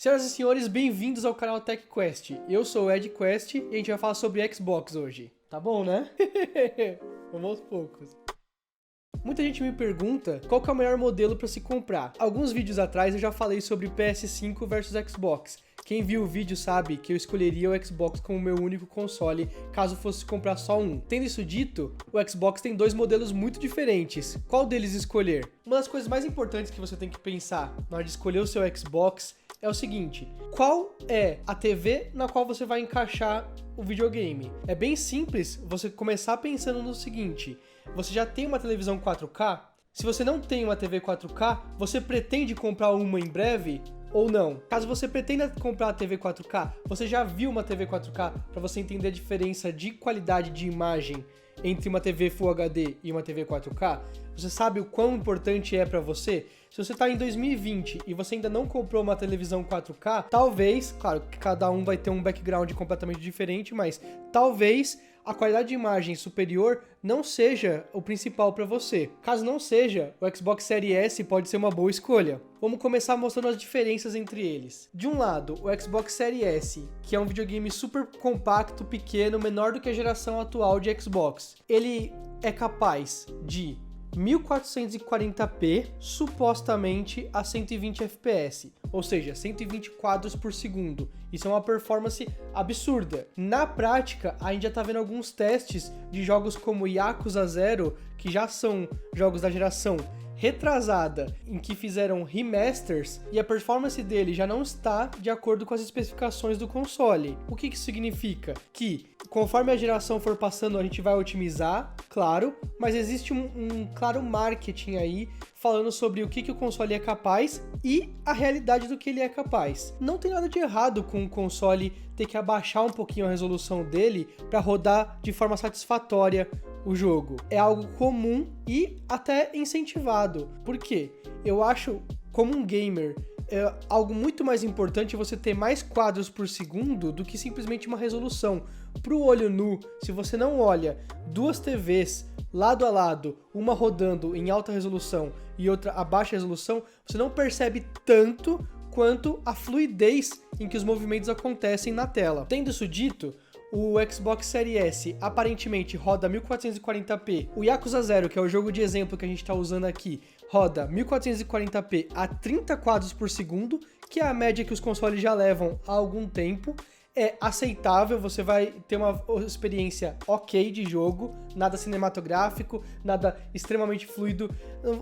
Senhoras e senhores, bem-vindos ao canal TechQuest. Eu sou o Ed Quest e a gente vai falar sobre Xbox hoje. Tá bom, né? Vamos aos poucos. Muita gente me pergunta qual que é o melhor modelo para se comprar. Alguns vídeos atrás eu já falei sobre PS5 versus Xbox. Quem viu o vídeo sabe que eu escolheria o Xbox como meu único console caso fosse comprar só um. Tendo isso dito, o Xbox tem dois modelos muito diferentes. Qual deles escolher? Uma das coisas mais importantes que você tem que pensar na hora de escolher o seu Xbox é o seguinte: qual é a TV na qual você vai encaixar o videogame? É bem simples você começar pensando no seguinte: você já tem uma televisão 4K? Se você não tem uma TV 4K, você pretende comprar uma em breve? Ou não? Caso você pretenda comprar a TV 4K, você já viu uma TV 4K para você entender a diferença de qualidade de imagem entre uma TV Full HD e uma TV 4K? Você sabe o quão importante é para você? Se você está em 2020 e você ainda não comprou uma televisão 4K, talvez, claro que cada um vai ter um background completamente diferente, mas talvez a qualidade de imagem superior não seja o principal para você. Caso não seja, o Xbox Series S pode ser uma boa escolha. Vamos começar mostrando as diferenças entre eles. De um lado, o Xbox Series S, que é um videogame super compacto, pequeno, menor do que a geração atual de Xbox. Ele é capaz de 1440p, supostamente a 120 fps, ou seja, 120 quadros por segundo. Isso é uma performance absurda. Na prática, a gente já tá vendo alguns testes de jogos como Yakuza 0, que já são jogos da geração retrasada, em que fizeram remasters, e a performance dele já não está de acordo com as especificações do console. O que isso significa? Que conforme a geração for passando, a gente vai otimizar, claro, mas existe um claro marketing aí falando sobre o que o console é capaz e a realidade do que ele é capaz. Não tem nada de errado com o console ter que abaixar um pouquinho a resolução dele para rodar de forma satisfatória o jogo. É algo comum e até incentivado. Por quê? Eu acho, como um gamer, é algo muito mais importante você ter mais quadros por segundo do que simplesmente uma resolução. Para o olho nu, se você não olha duas TVs lado a lado, uma rodando em alta resolução e outra a baixa resolução, você não percebe tanto quanto a fluidez em que os movimentos acontecem na tela. Tendo isso dito, o Xbox Series S aparentemente roda 1440p. O Yakuza 0, que é o jogo de exemplo que a gente está usando aqui, roda 1440p a 30 quadros por segundo, que é a média que os consoles já levam há algum tempo. É aceitável, você vai ter uma experiência ok de jogo, nada cinematográfico, nada extremamente fluido.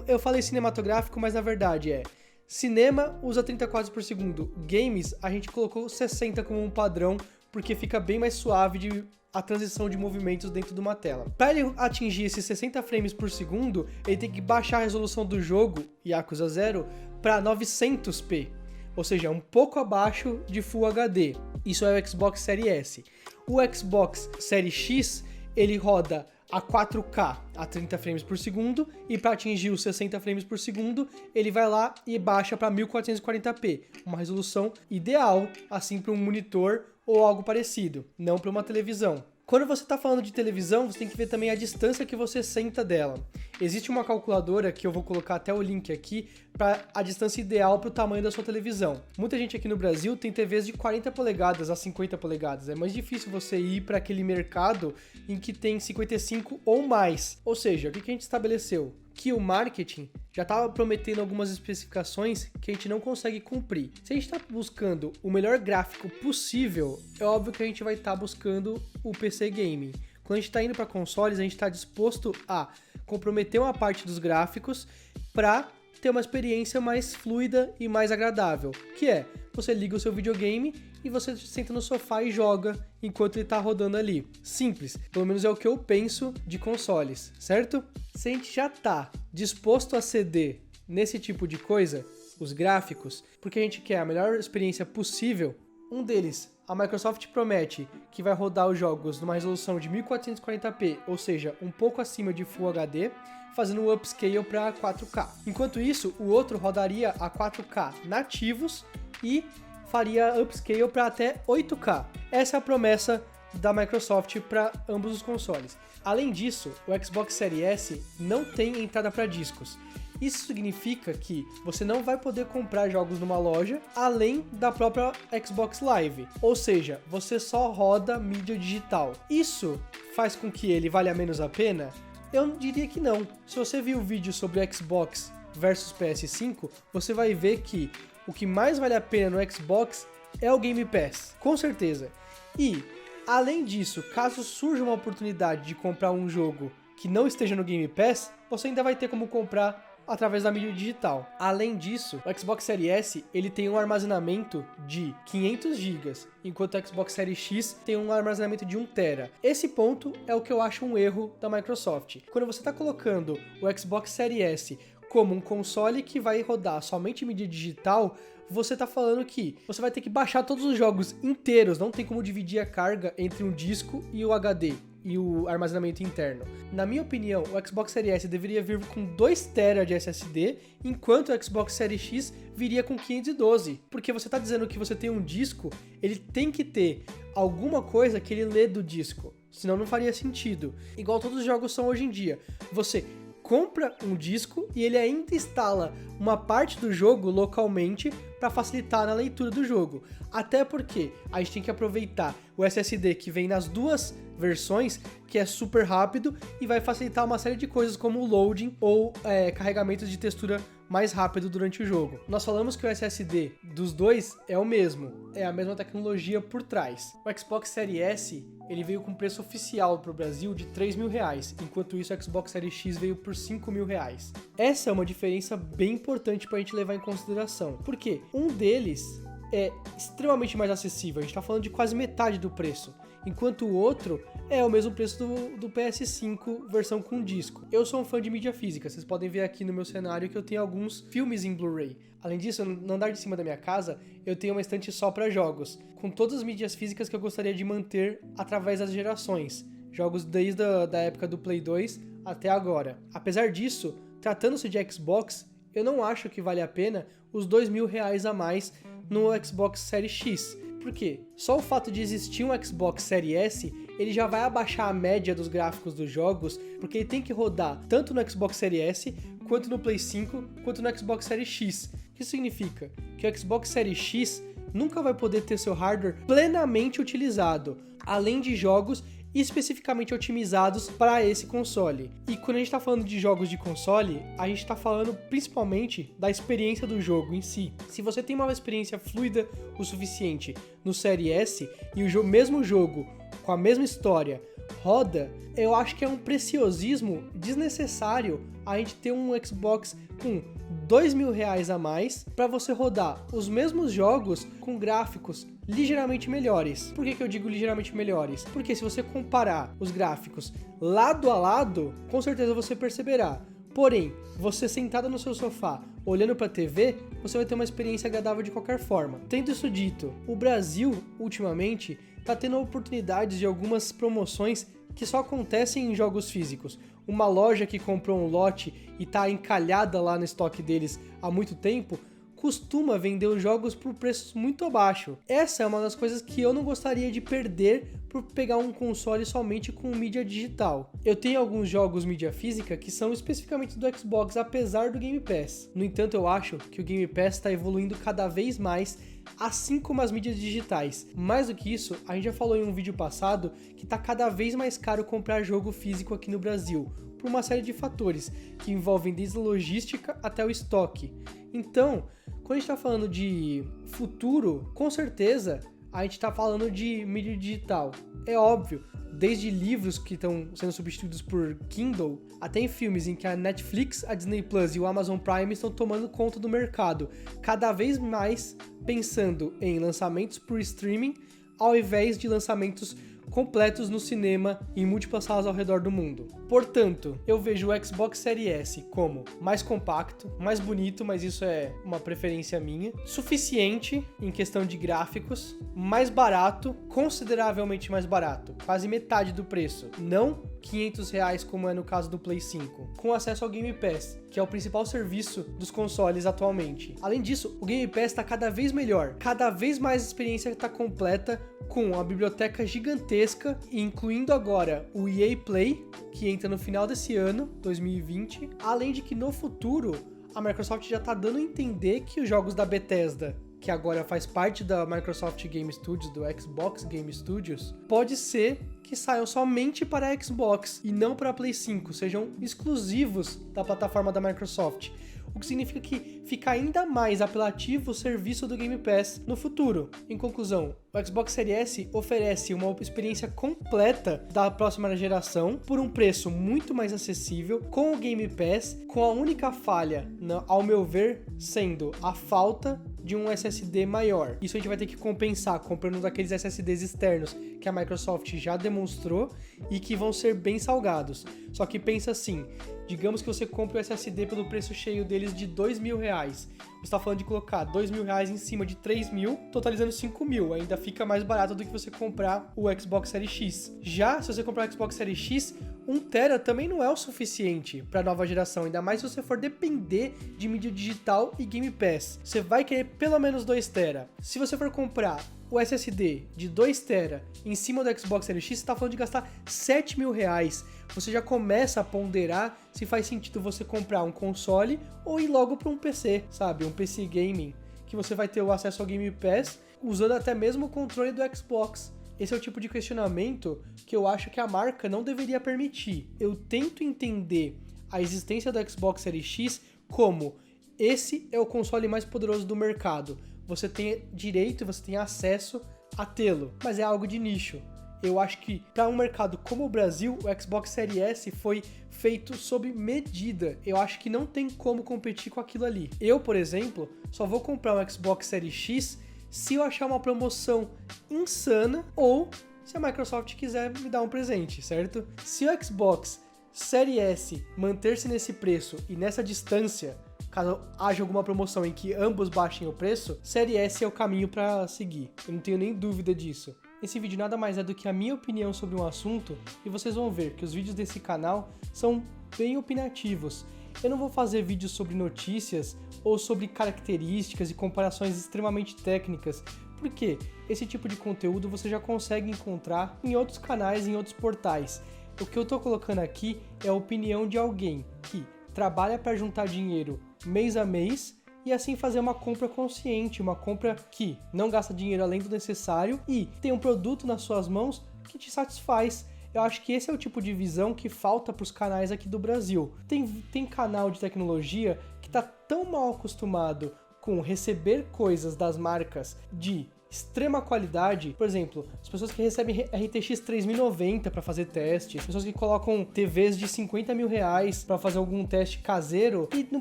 Eu falei cinematográfico, mas na verdade cinema usa 30 quadros por segundo. Games, a gente colocou 60 como um padrão, porque fica bem mais suave a transição de movimentos dentro de uma tela. Para ele atingir esses 60 frames por segundo, ele tem que baixar a resolução do jogo, Yakuza 0, para 900p, ou seja, um pouco abaixo de Full HD. Isso é o Xbox Series S. O Xbox Series X, ele roda a 4K a 30 frames por segundo, e para atingir os 60 frames por segundo, ele vai lá e baixa para 1440p, uma resolução ideal assim para um monitor ou algo parecido, não para uma televisão. Quando você está falando de televisão, você tem que ver também a distância que você senta dela. Existe uma calculadora, que eu vou colocar até o link aqui, para a distância ideal para o tamanho da sua televisão. Muita gente aqui no Brasil tem TVs de 40 polegadas a 50 polegadas. É mais difícil você ir para aquele mercado em que tem 55 ou mais. Ou seja, o que a gente estabeleceu? Que o marketing já estava prometendo algumas especificações que a gente não consegue cumprir. Se a gente está buscando o melhor gráfico possível, é óbvio que a gente vai estar buscando o PC Gaming. Quando a gente está indo para consoles, a gente está disposto a comprometer uma parte dos gráficos para ter uma experiência mais fluida e mais agradável, que é, você liga o seu videogame e você senta no sofá e joga enquanto ele está rodando ali. Simples, pelo menos é o que eu penso de consoles, certo? Se a gente já está disposto a ceder nesse tipo de coisa, os gráficos, porque a gente quer a melhor experiência possível, um deles, a Microsoft promete que vai rodar os jogos numa resolução de 1440p, ou seja, um pouco acima de Full HD, fazendo um upscale para 4K. Enquanto isso, o outro rodaria a 4K nativos e faria upscale para até 8K. Essa é a promessa da Microsoft para ambos os consoles. Além disso, o Xbox Series S não tem entrada para discos. Isso significa que você não vai poder comprar jogos numa loja além da própria Xbox Live, ou seja, você só roda mídia digital. Isso faz com que ele valha menos a pena? Eu diria que não. Se você viu o vídeo sobre o Xbox versus PS5, você vai ver que o que mais vale a pena no Xbox é o Game Pass, com certeza. E, além disso, caso surja uma oportunidade de comprar um jogo que não esteja no Game Pass, você ainda vai ter como comprar através da mídia digital. Além disso, o Xbox Series S ele tem um armazenamento de 500 GB, enquanto o Xbox Series X tem um armazenamento de 1 TB. Esse ponto é o que eu acho um erro da Microsoft. Quando você está colocando o Xbox Series S como um console que vai rodar somente mídia digital, você tá falando que você vai ter que baixar todos os jogos inteiros, não tem como dividir a carga entre um disco e o HD e o armazenamento interno. Na minha opinião, o Xbox Series S deveria vir com 2 TB de SSD, enquanto o Xbox Series X viria com 512. Porque você tá dizendo que você tem um disco, ele tem que ter alguma coisa que ele lê do disco, senão não faria sentido. Igual todos os jogos são hoje em dia. Você compra um disco e ele ainda instala uma parte do jogo localmente para facilitar na leitura do jogo. Até porque a gente tem que aproveitar o SSD que vem nas duas versões, que é super rápido e vai facilitar uma série de coisas como o loading ou carregamentos de textura mais rápido durante o jogo. Nós falamos que o SSD dos dois é o mesmo, é a mesma tecnologia por trás. O Xbox Series S ele veio com preço oficial para o Brasil de R$3.000, enquanto isso o Xbox Series X veio por R$5.000. Essa é uma diferença bem importante para a gente levar em consideração, porque um deles é extremamente mais acessível, a gente está falando de quase metade do preço, enquanto o outro é o mesmo preço do PS5 versão com disco. Eu sou um fã de mídia física, vocês podem ver aqui no meu cenário que eu tenho alguns filmes em Blu-ray. Além disso, no andar de cima da minha casa, eu tenho uma estante só para jogos, com todas as mídias físicas que eu gostaria de manter através das gerações, jogos desde a época do Play 2 até agora. Apesar disso, tratando-se de Xbox, eu não acho que vale a pena os R$2.000 a mais no Xbox Series X. Por quê? Só o fato de existir um Xbox Series S, ele já vai abaixar a média dos gráficos dos jogos, porque ele tem que rodar tanto no Xbox Series S, quanto no Play 5, quanto no Xbox Series X. O que significa? Que o Xbox Series X nunca vai poder ter seu hardware plenamente utilizado, além de jogos especificamente otimizados para esse console. E quando a gente está falando de jogos de console, a gente está falando principalmente da experiência do jogo em si. Se você tem uma experiência fluida o suficiente no Series S e o mesmo jogo com a mesma história roda, eu acho que é um preciosismo desnecessário a gente ter um Xbox com R$2.000 a mais para você rodar os mesmos jogos com gráficos ligeiramente melhores. Por que eu digo ligeiramente melhores? Porque se você comparar os gráficos lado a lado, com certeza você perceberá. Porém, você sentado no seu sofá, olhando para a TV, você vai ter uma experiência agradável de qualquer forma. Tendo isso dito, o Brasil, ultimamente, está tendo oportunidades de algumas promoções que só acontecem em jogos físicos. Uma loja que comprou um lote e está encalhada lá no estoque deles há muito tempo, costuma vender os jogos por preços muito abaixo. Essa é uma das coisas que eu não gostaria de perder por pegar um console somente com mídia digital. Eu tenho alguns jogos mídia física que são especificamente do Xbox, apesar do Game Pass. No entanto, eu acho que o Game Pass está evoluindo cada vez mais, assim como as mídias digitais. Mais do que isso, a gente já falou em um vídeo passado que está cada vez mais caro comprar jogo físico aqui no Brasil, por uma série de fatores que envolvem desde a logística até o estoque. Então, quando a gente está falando de futuro, com certeza a gente está falando de mídia digital. É óbvio, desde livros que estão sendo substituídos por Kindle, até em filmes em que a Netflix, a Disney Plus e o Amazon Prime estão tomando conta do mercado, cada vez mais pensando em lançamentos por streaming, ao invés de lançamentos completos no cinema em múltiplas salas ao redor do mundo. Portanto, eu vejo o Xbox Series S como mais compacto, mais bonito, mas isso é uma preferência minha, suficiente em questão de gráficos, mais barato, consideravelmente mais barato, quase metade do preço, não R$500 como é no caso do Play 5, com acesso ao Game Pass, que é o principal serviço dos consoles atualmente. Além disso, o Game Pass está cada vez melhor, cada vez mais a experiência está completa, com uma biblioteca gigantesca, incluindo agora o EA Play, que entra no final desse ano, 2020, além de que no futuro a Microsoft já tá dando a entender que os jogos da Bethesda, que agora faz parte da Microsoft Game Studios, do Xbox Game Studios, pode ser que saiam somente para Xbox e não para Play 5, sejam exclusivos da plataforma da Microsoft. O que significa que fica ainda mais apelativo o serviço do Game Pass no futuro. Em conclusão, o Xbox Series S oferece uma experiência completa da próxima geração por um preço muito mais acessível, com o Game Pass, com a única falha, ao meu ver, sendo a falta de um SSD maior. Isso a gente vai ter que compensar comprando daqueles SSDs externos que a Microsoft já demonstrou e que vão ser bem salgados. Só que pensa assim, digamos que você compre o SSD pelo preço cheio deles de R$2.000. Você está falando de colocar R$2.000 em cima de 3.000, totalizando 5.000. Ainda fica mais barato do que você comprar o Xbox Series X. Já se você comprar o Xbox Series X, 1TB também não é o suficiente para a nova geração, ainda mais se você for depender de mídia digital e Game Pass. Você vai querer pelo menos 2TB. Se você for comprar o SSD de 2TB em cima do Xbox Series X, você está falando de gastar R$7.000. Você já começa a ponderar se faz sentido você comprar um console ou ir logo para um PC, sabe? Um PC gaming, que você vai ter o acesso ao Game Pass usando até mesmo o controle do Xbox. Esse é o tipo de questionamento que eu acho que a marca não deveria permitir. Eu tento entender a existência do Xbox Series X como esse é o console mais poderoso do mercado. Você tem direito, você tem acesso a tê-lo, mas é algo de nicho. Eu acho que para um mercado como o Brasil, o Xbox Series S foi feito sob medida. Eu acho que não tem como competir com aquilo ali. Eu, por exemplo, só vou comprar um Xbox Series X se eu achar uma promoção insana ou se a Microsoft quiser me dar um presente, certo? Se o Xbox Series S manter-se nesse preço e nessa distância, caso haja alguma promoção em que ambos baixem o preço, Series S é o caminho para seguir. Eu não tenho nem dúvida disso. Esse vídeo nada mais é do que a minha opinião sobre um assunto e vocês vão ver que os vídeos desse canal são bem opinativos. Eu não vou fazer vídeos sobre notícias ou sobre características e comparações extremamente técnicas, porque esse tipo de conteúdo você já consegue encontrar em outros canais, em outros portais. O que eu tô colocando aqui é a opinião de alguém que trabalha para juntar dinheiro mês a mês e assim fazer uma compra consciente, uma compra que não gasta dinheiro além do necessário e tem um produto nas suas mãos que te satisfaz. Eu acho que esse é o tipo de visão que falta para os canais aqui do Brasil. Tem canal de tecnologia que está tão mal acostumado com receber coisas das marcas de extrema qualidade. Por exemplo, as pessoas que recebem RTX 3090 para fazer testes, pessoas que colocam TVs de R$50.000 para fazer algum teste caseiro e não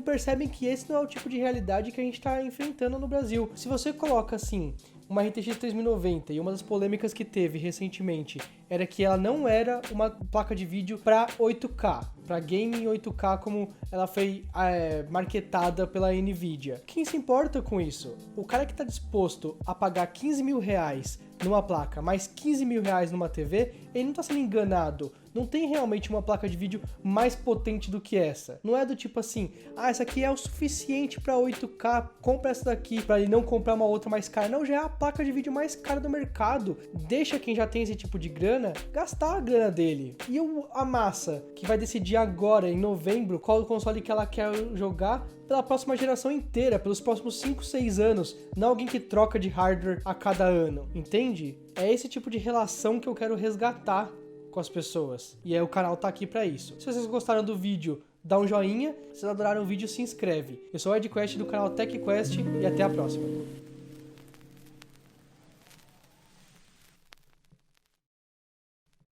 percebem que esse não é o tipo de realidade que a gente está enfrentando no Brasil. Se você coloca assim uma RTX 3090 e uma das polêmicas que teve recentemente era que ela não era uma placa de vídeo para 8K, para gaming 8K como ela foi marketada pela Nvidia. Quem se importa com isso? O cara que está disposto a pagar R$15.000 numa placa, mais R$15.000 numa TV, ele não está sendo enganado. Não tem realmente uma placa de vídeo mais potente do que essa. Não é do tipo assim, essa aqui é o suficiente para 8K, compra essa daqui, para ele não comprar uma outra mais cara. Não, já é a placa de vídeo mais cara do mercado. Deixa quem já tem esse tipo de grana, gastar a grana dele. E a massa, que vai decidir agora, em novembro, qual o console que ela quer jogar pela próxima geração inteira, pelos próximos 5, 6 anos, não alguém que troca de hardware a cada ano, entende? É esse tipo de relação que eu quero resgatar com as pessoas. E o canal tá aqui pra isso. Se vocês gostaram do vídeo, dá um joinha. Se vocês adoraram o vídeo, se inscreve. Eu sou o EdQuest do canal TechQuest e até a próxima.